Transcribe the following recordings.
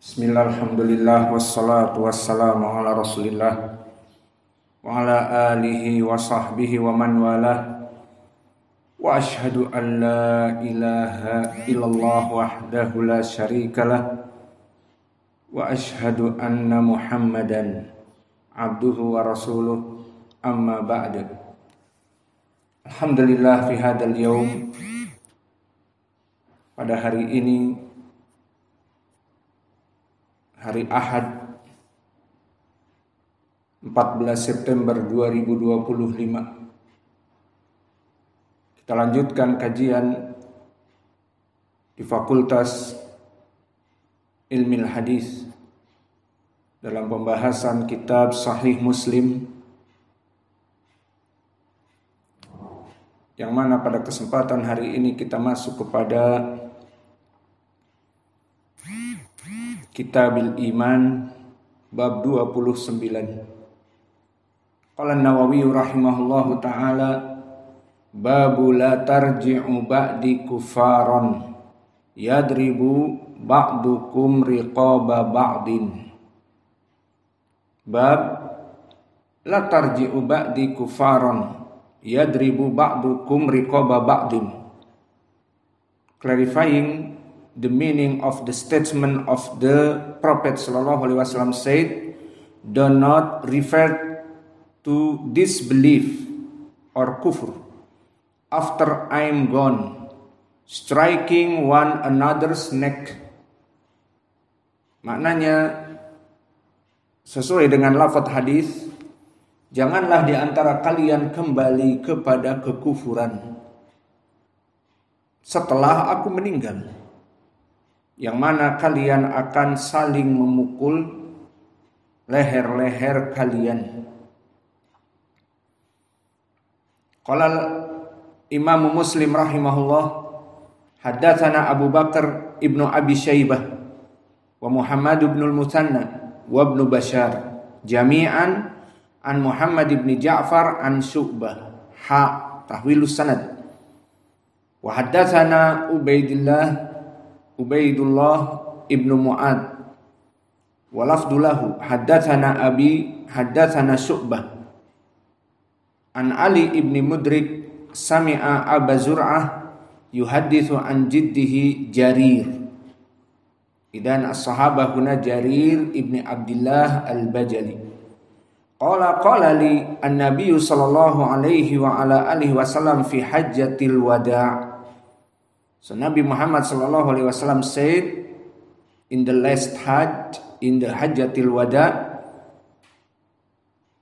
Bismillah, alhamdulillah, wassalatu wassalamu ala rasulillah wa ala alihi wa sahbihi wa man walah. Wa ashhadu an la ilaha illallah wahdahu la syarikalah wa ashhadu anna muhammadan abduhu wa rasuluh, amma ba'du. Alhamdulillah fi hadal yawm, pada hari ini, hari Ahad 14 September 2025, kita lanjutkan kajian di Fakultas Ilmu Hadis dalam pembahasan kitab Sahih Muslim, yang mana pada kesempatan hari ini kita masuk kepada Kitabil Iman bab 29. Qala An-Nawawi rahimahullahu taala, babu la tarji'u ba'di kufaran yadribu ba'dukum riqaba ba'din. Bab la tarji'u ba'di kufaran yadribu ba'dukum riqaba ba'din, clarifying the meaning of the statement of the Prophet sallallahu alaihi wasallam said, do not refer to disbelief or kufur after I am gone, striking one another's neck. Maknanya sesuai dengan lafaz hadis, janganlah di antara kalian kembali kepada kekufuran setelah aku meninggal, yang mana kalian akan saling memukul leher-leher kalian. Qala Imam Muslim rahimahullah, haddatsana Abu Bakar ibnu Abi Syaibah wa Muhammad ibnu al-Muthanna wa ibnu Bashar jami'an an Muhammad ibn Ja'far an Syu'bah tahwilus sanad. Wa haddatsana Ubaidullah ibnu Mu'ad wa lafdulahu haddatsana abi haddatsana Syu'bah an Ali ibni Mudrik sami'a Aba Zur'ah yuhaddithu an jiddihi Jarir. Idan as-sahabah huna Jarir ibni Abdullah al-Bajali. Qala li an-nabiy sallallahu alaihi wa ala alihi wasallam fi hajjatil wada'. So Nabi Muhammad sallallahu alaihi wasallam said in the last Hajj, in the Hajjatil Wada,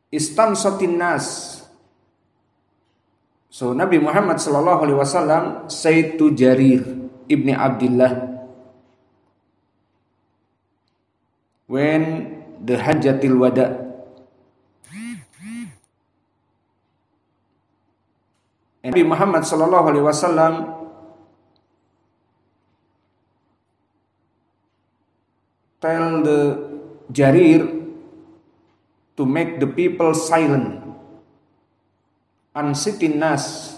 istamsatin nas. So Nabi Muhammad sallallahu alaihi wasallam said to Jarir ibni Abdullah when the Hajjatil Wada, Nabi Muhammad sallallahu alaihi wasallam tell the Jarir to make the people silent. Ansitin nas,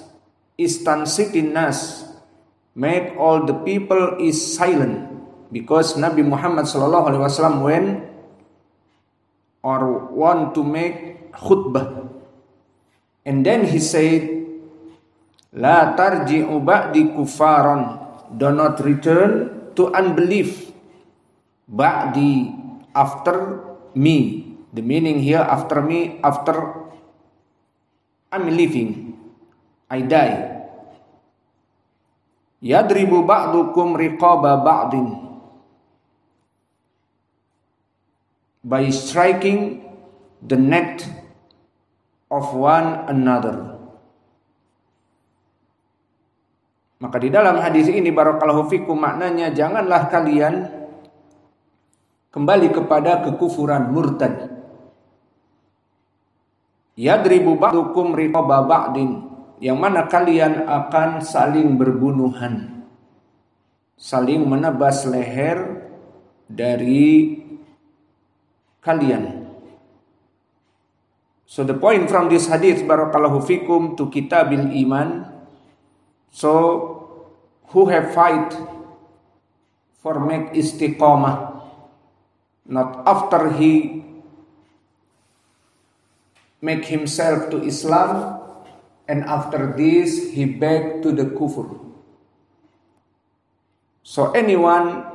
istansitin nas, make all the people is silent, because Nabi Muhammad sallallahu alaihi wasallam when or want to make khutbah, and then he said, la tarji'u ba'di kufaran, do not return to unbelief, ba'di, after me. The meaning here, after me, after I'm living, I die. Yadribu ba'dukum riqaba ba'din, by striking the neck of one another. Maka di dalam hadis ini barakallahu fikum, maknanya janganlah kalian kembali kepada kekufuran murtad. Yadribu ba'dukum riqaba ba'din, yang mana kalian akan saling berbunuhan, saling menebas leher dari kalian. So the point from this hadith barakallahu fikum to Kitabil Iman, so who have fight for make istiqamah, not after he make himself to Islam and after this he back to the kufur. So anyone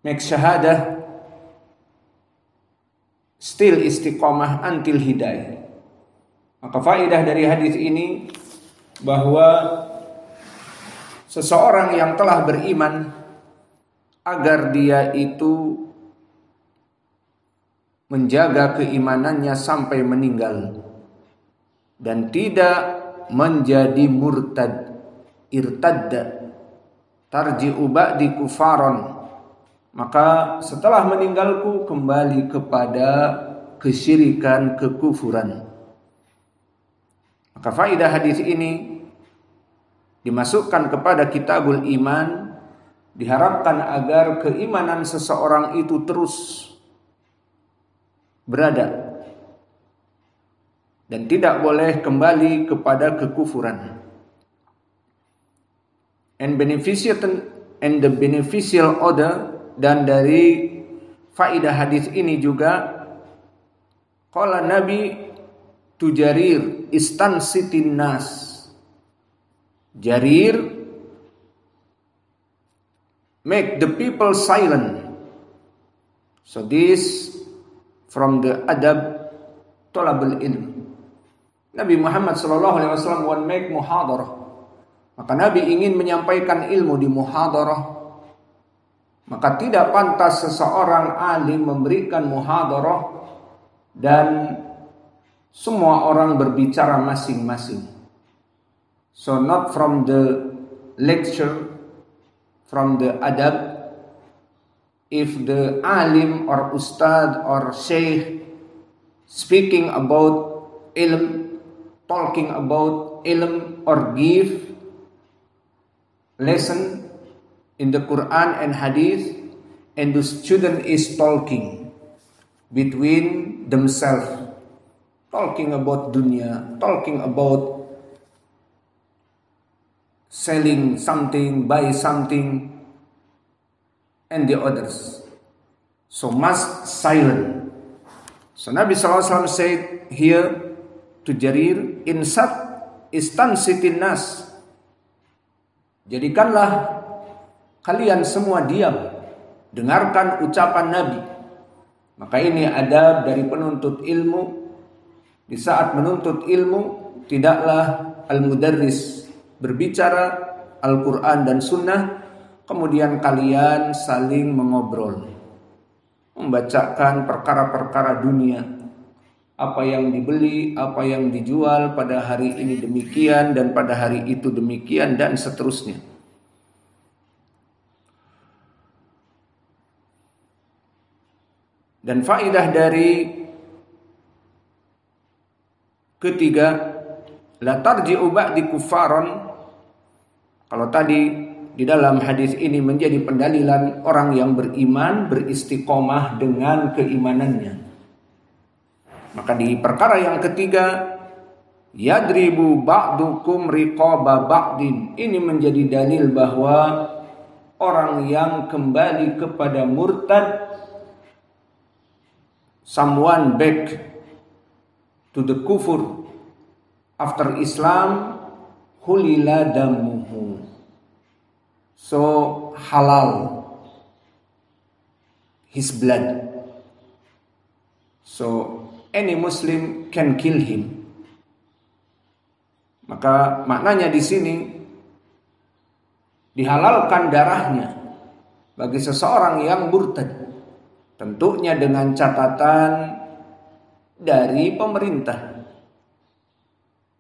make syahadah still istiqomah until he die. Maka faedah dari hadis ini bahwa seseorang yang telah beriman agar dia itu menjaga keimanannya sampai meninggal dan tidak menjadi murtad, irtadda, tarji'u ba'di kufaron, maka setelah meninggalku kembali kepada kesyirikan, kekufuran. Maka faedah hadis ini dimasukkan kepada kitabul iman, diharapkan agar keimanan seseorang itu terus berada dan tidak boleh kembali kepada kekufuran. And the beneficial order, dan dari faedah hadis ini juga qala Nabi tu Jarir istansitin nas. Jarir make the people silent. So this from the adab thalabul ilm. Nabi Muhammad SAW want make muhadarah. Maka Nabi ingin menyampaikan ilmu di muhadarah. Maka tidak pantas seseorang alim memberikan muhadarah dan semua orang berbicara masing-masing. So not from the lecture, from the adab. If the alim or ustad or sheikh speaking about ilm, talking about ilm, or give lesson in the Quran and Hadith, and the student is talking between themselves, talking about dunya, talking about selling something, buy something, and the others. So must silent. So Nabi SAW said here to Jarir, insat istansitin nas. Jadikanlah kalian semua diam, dengarkan ucapan Nabi. Maka ini adab dari penuntut ilmu. Di saat menuntut ilmu, tidaklah al-mudarris berbicara Al-Quran dan Sunnah, kemudian kalian saling mengobrol, membacakan perkara-perkara dunia, apa yang dibeli, apa yang dijual pada hari ini demikian dan pada hari itu demikian dan seterusnya. Dan faedah dari ketiga, la tarji'u ba'di kufaron. Kalau tadi di dalam hadis ini menjadi pendalilan orang yang beriman beristiqomah dengan keimanannya. Maka di perkara yang ketiga, yadribu ba'dukum riqaba ba'din. Ini menjadi dalil bahwa orang yang kembali kepada murtad, someone back to the kufur after Islam, hulila damuhu. So halal his blood. So any Muslim can kill him. Maka maknanya di sini dihalalkan darahnya bagi seseorang yang murtad. Tentunya dengan catatan dari pemerintah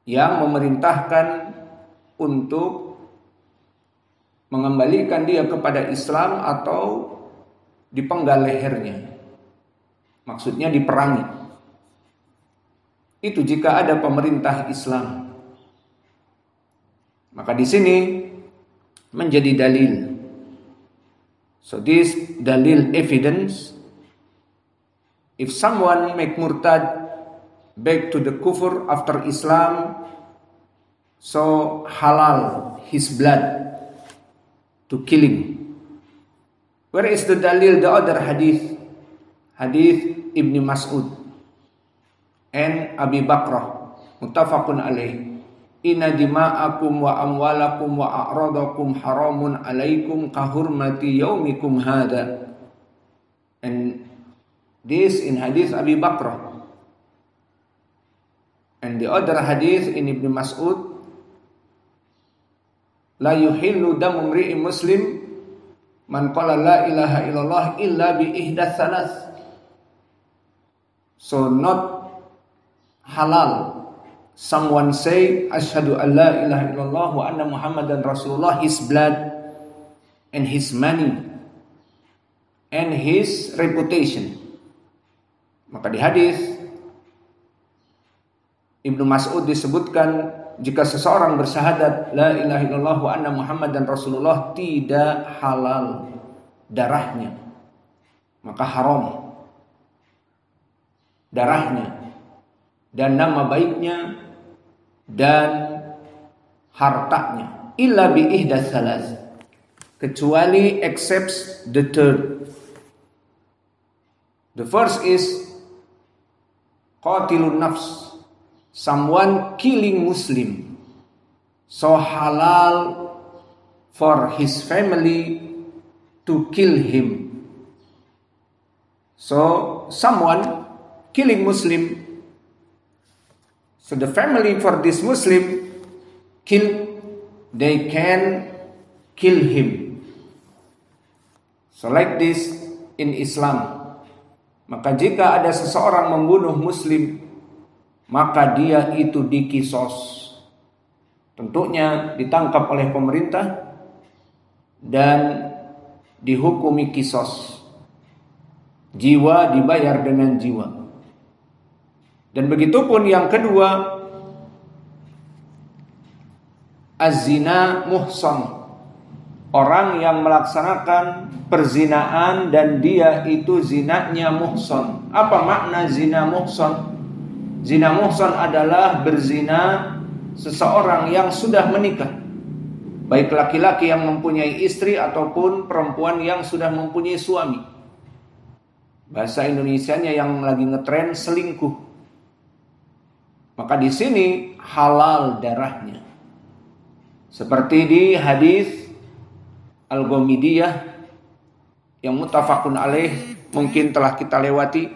yang memerintahkan untuk mengembalikan dia kepada Islam atau dipenggal lehernya. Maksudnya diperangi. Itu jika ada pemerintah Islam. Maka di sini menjadi dalil. So this dalil evidence, if someone make murtad back to the kufur after Islam, so halal his blood to killing. Where is the dalil? The other hadith, hadith Ibn Mas'ud and Abi Bakrah, muttafaqun alaih. Inna dima'akum wa amwalakum wa a'radakum haramun alaikum kahurmati yaumikum hadha. And this in hadith Abi Bakrah. And the other hadith in Ibn Mas'ud, la yuhillu damu mri'in muslim man qala la ilaha illallah illa bi ihdath thalath. So not halal someone say asyhadu an la ilaha illallah wa anna muhammadan rasulullah, his blood and his money and his reputation. Maka di hadis Ibnu Mas'ud disebutkan, jika seseorang bersyahadat la ilaha illallah wa anna muhammadan rasulullah, tidak halal darahnya, maka haram darahnya dan nama baiknya dan hartanya, illa bi ihdath thalath, kecuali except the third. The first is qatilun nafs, someone killing Muslim, so halal for his family to kill him. So someone killing Muslim, so the family for this Muslim they can kill him. So like this in Islam. Maka jika ada seseorang membunuh Muslim, maka dia itu dikisos. Tentunya ditangkap oleh pemerintah dan dihukumi kisos. Jiwa dibayar dengan jiwa. Dan begitupun yang kedua, az-zina muhsan, orang yang melaksanakan perzinaan dan dia itu zinanya muhsan. Apa makna zina muhsan? Zina muhsan adalah berzina seseorang yang sudah menikah, baik laki-laki yang mempunyai istri ataupun perempuan yang sudah mempunyai suami. Bahasa Indonesianya yang lagi ngetren selingkuh. Maka di sini halal darahnya. Seperti di hadis Al-Ghamidiyah yang muttafaqun alaih, mungkin telah kita lewati,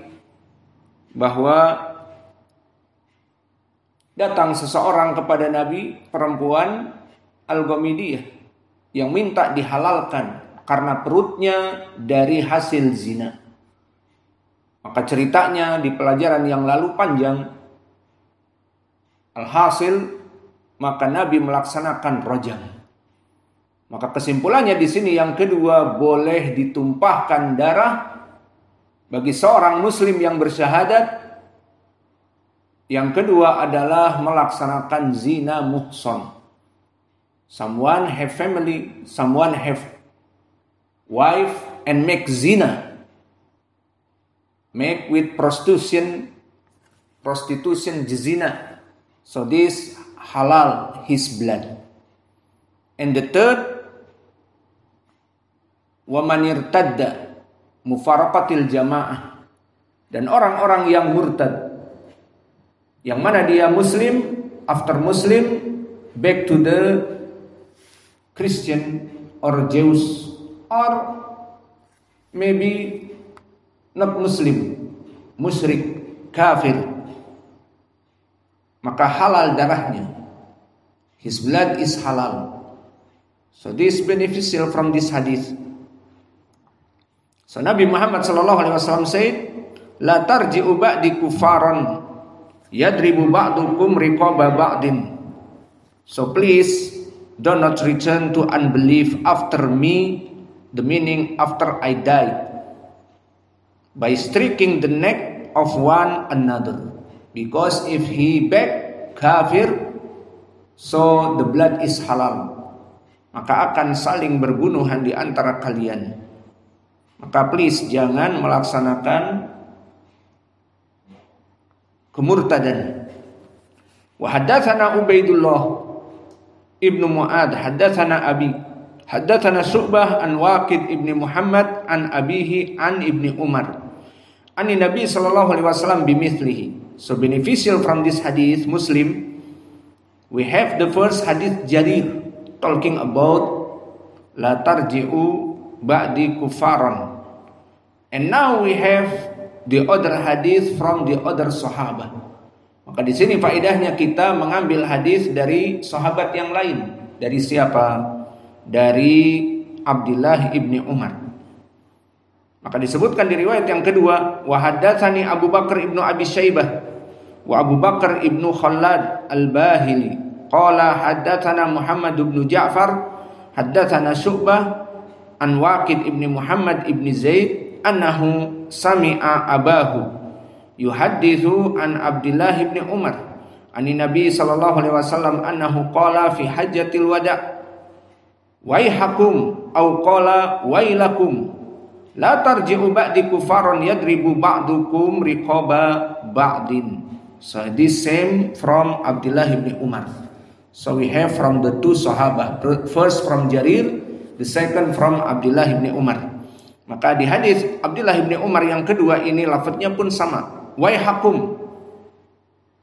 bahwa datang seseorang kepada Nabi, perempuan Al-Ghamidiyah, yang minta dihalalkan karena perutnya dari hasil zina. Maka ceritanya di pelajaran yang lalu panjang. Alhasil, maka Nabi melaksanakan rajam. Maka kesimpulannya di sini yang kedua, boleh ditumpahkan darah bagi seorang muslim yang bersyahadat. Yang kedua adalah melaksanakan zina muhsan. Someone have family, someone have wife and make zina. Make with prostitution zina. So this halal his blood. And the third, wa man irtadda mufaraqatil jamaah, dan orang-orang yang murtad, yang mana dia muslim, after muslim back to the Christian or Jews or maybe not muslim, musyrik, kafir, maka halal darahnya, his blood is halal. So this beneficial from this hadith. So Nabi Muhammad sallallahu alaihi wasallam said, la tarji'u ba'di kufaran yadribu ba'dukum riqaba ba'din. So please do not return to unbelief after me, the meaning after I died, by striking the neck of one another. Because if he back kafir, so the blood is halal, maka akan saling berbunuhan di antara kalian. Maka please jangan melaksanakan kemurtadan. Wa haddatsana Ubaidullah ibnu Mu'ad haddatsana Abi Haddatsana Syu'bah an Waqid ibni Muhammad an abihi an ibni Umar. Ani Nabi sallallahu alaihi wasallam bimithlihi. So beneficial from this hadith Muslim, we have the first hadith Jarir talking about la tarji'u ba'di kufaran. And now we have the other hadith from the other sahabat. Maka di sini faedahnya kita mengambil hadis dari sahabat yang lain. Dari siapa? Dari Abdullah ibni Umar. Maka disebutkan di riwayat yang kedua, wa haddatsani Abu Bakar ibnu Abi Syaibah wa Abu Bakar ibnu Khallad al-Bahili qala haddatsana Muhammad ibnu Ja'far haddatsana Syu'bah an Waqid ibni Muhammad ibni Zaid annahu sami'a abahu yuhaddithu an Abdullah ibni Umar ani Nabi sallallahu alaihi wasallam annahu qala fi hajjatil wada' waihakum au qala wailakum la tarji'u ba'di kufaron yadribu ba'dukum riqaba ba'din. So this same from Abdullah ibn Umar. So we have from the two sahabat, first from Jarir, the second from Abdullah ibn Umar. Maka di hadis Abdullah ibn Umar yang kedua ini lafadznya pun sama, waihakum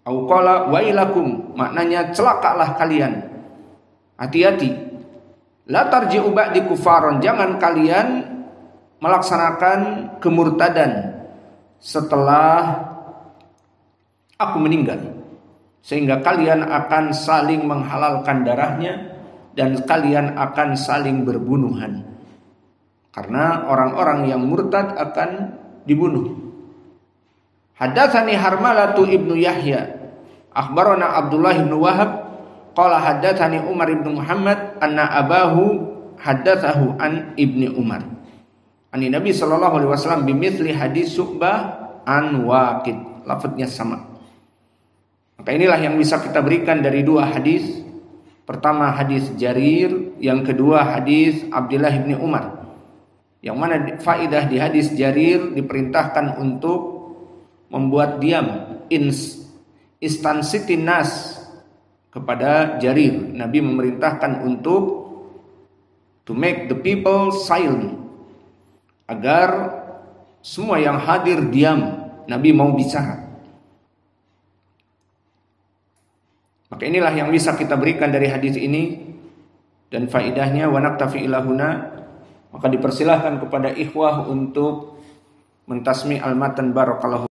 au qala wailakum, maknanya celakalah kalian, hati-hati. La tarji'u ba'di kufaron, jangan kalian melaksanakan kemurtadan setelah aku meninggal, sehingga kalian akan saling menghalalkan darahnya dan kalian akan saling berbunuhan, karena orang-orang yang murtad akan dibunuh. Haddatsani Harmalatu ibnu Yahya akhbarana Abdullah ibnu Wahab qala haddatsani Umar ibn Muhammad anna abahu haddatsahu an ibni Umar. Ani Nabi sallallahu alaihi wasallam bimithli hadis Syu'bah an Waqid. Lafadznya sama. Maka inilah yang bisa kita berikan dari dua hadis. Pertama hadis Jarir, yang kedua hadis Abdullah ibni Umar. Yang mana faedah di hadis Jarir diperintahkan untuk membuat diam, istansitin nas kepada Jarir. Nabi memerintahkan untuk to make the people silent, agar semua yang hadir diam. Nabi mau bicara. Maka inilah yang bisa kita berikan dari hadis ini dan faedahnya. Wa naktafi ilahuna. Maka dipersilahkan kepada ikhwah untuk mentasmi al-matan. Barakallahu